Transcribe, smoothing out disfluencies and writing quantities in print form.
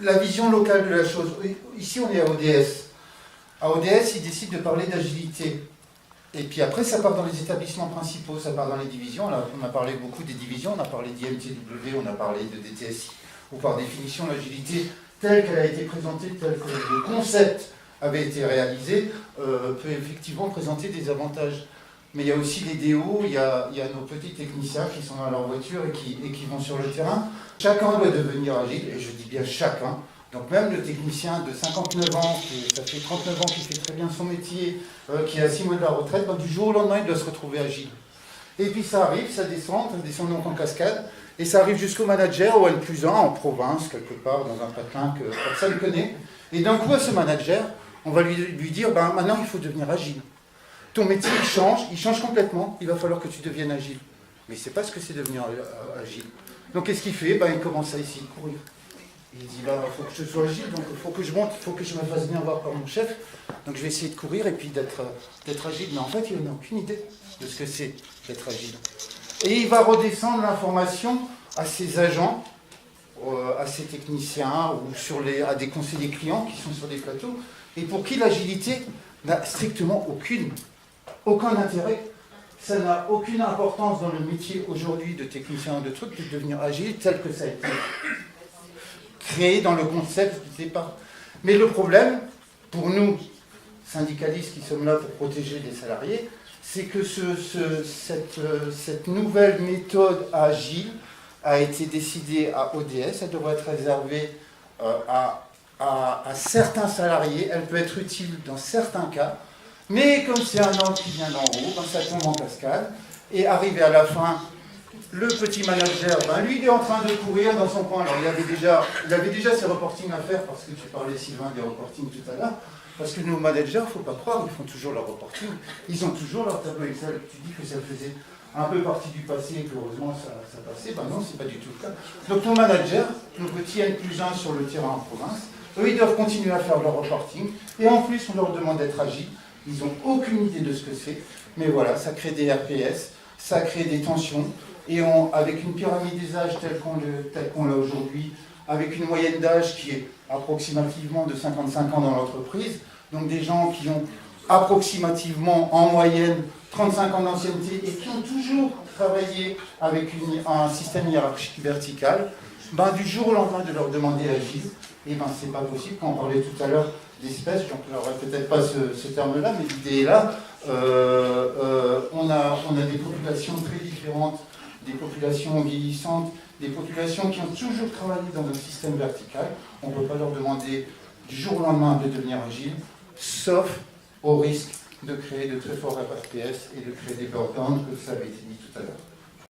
la vision locale de la chose. Ici, on est à ODS. À ODS, ils décident de parler d'agilité. Et puis après, ça part dans les établissements principaux, ça part dans les divisions. Là, on a parlé beaucoup des divisions, on a parlé d'IMTW, on a parlé de DTSI, où par définition, l'agilité, telle qu'elle a été présentée, tel que le concept avait été réalisé, peut effectivement présenter des avantages. Mais il y a aussi les DO, il y a nos petits techniciens qui sont dans leur voiture et qui vont sur le terrain. Chacun doit devenir agile, et je dis bien chacun. Donc même le technicien de 59 ans, ça fait 39 ans qu'il fait très bien son métier, qui est à 6 mois de la retraite, ben, du jour au lendemain, il doit se retrouver agile. Et puis ça arrive, ça descend donc en cascade, et ça arrive jusqu'au manager, au N+1, en province, quelque part, dans un patelin que personne ne connaît. Et d'un coup, à ce manager, on va lui dire, ben, maintenant il faut devenir agile. Ton métier, il change complètement, il va falloir que tu deviennes agile. Mais il ne sait pas ce que c'est devenir agile. Donc qu'est-ce qu'il fait? Ben, il commence à essayer de courir. Il dit, là, il faut que je sois agile, donc il faut que je monte, il faut que je me fasse bien voir par mon chef. Donc je vais essayer de courir et puis d'être agile. Mais en fait, il n'a aucune idée de ce que c'est d'être agile. Et il va redescendre l'information à ses agents, à ses techniciens ou à des conseillers clients qui sont sur des plateaux, et pour qui l'agilité n'a strictement aucun intérêt. Ça n'a aucune importance dans le métier aujourd'hui de technicien ou de truc de devenir agile tel que ça a été créé dans le concept du départ. Mais le problème, pour nous, syndicalistes qui sommes là pour protéger les salariés, c'est que cette nouvelle méthode agile a été décidée à ODS, elle devrait être réservée à certains salariés, elle peut être utile dans certains cas, mais comme c'est un ordre qui vient d'en haut, ben ça tombe en cascade, et arrivé à la fin, le petit manager, ben lui il est en train de courir dans son coin. Alors il avait déjà ses reportings à faire, parce que tu parlais Sylvain des reportings tout à l'heure, parce que nos managers, il ne faut pas croire, ils font toujours leur reporting, ils ont toujours leur tableau Excel. Tu dis que ça faisait un peu partie du passé et que heureusement ça passait, ben non, c'est pas du tout le cas. Donc nos managers, nos petits N+1 sur le terrain en province, eux ils doivent continuer à faire leur reporting, et en plus on leur demande d'être agiles, ils n'ont aucune idée de ce que c'est, mais voilà, ça crée des RPS, ça crée des tensions, et avec une pyramide des âges telle qu'on l'a aujourd'hui, avec une moyenne d'âge qui est approximativement de 55 ans dans l'entreprise, donc des gens qui ont approximativement en moyenne 35 ans d'ancienneté et qui ont toujours travaillé avec un système hiérarchique vertical, ben, du jour au lendemain de leur demander agile, et ben c'est pas possible. Quand on parlait tout à l'heure d'espèces, je n'aurais peut-être pas ce terme-là, mais l'idée est là. On a des populations très différentes, des populations vieillissantes, des populations qui ont toujours travaillé dans un système vertical. On ne peut pas leur demander du jour au lendemain de devenir agile, sauf au risque de créer de très forts RPS et de créer des burn-downs, que ça avait été dit tout à l'heure.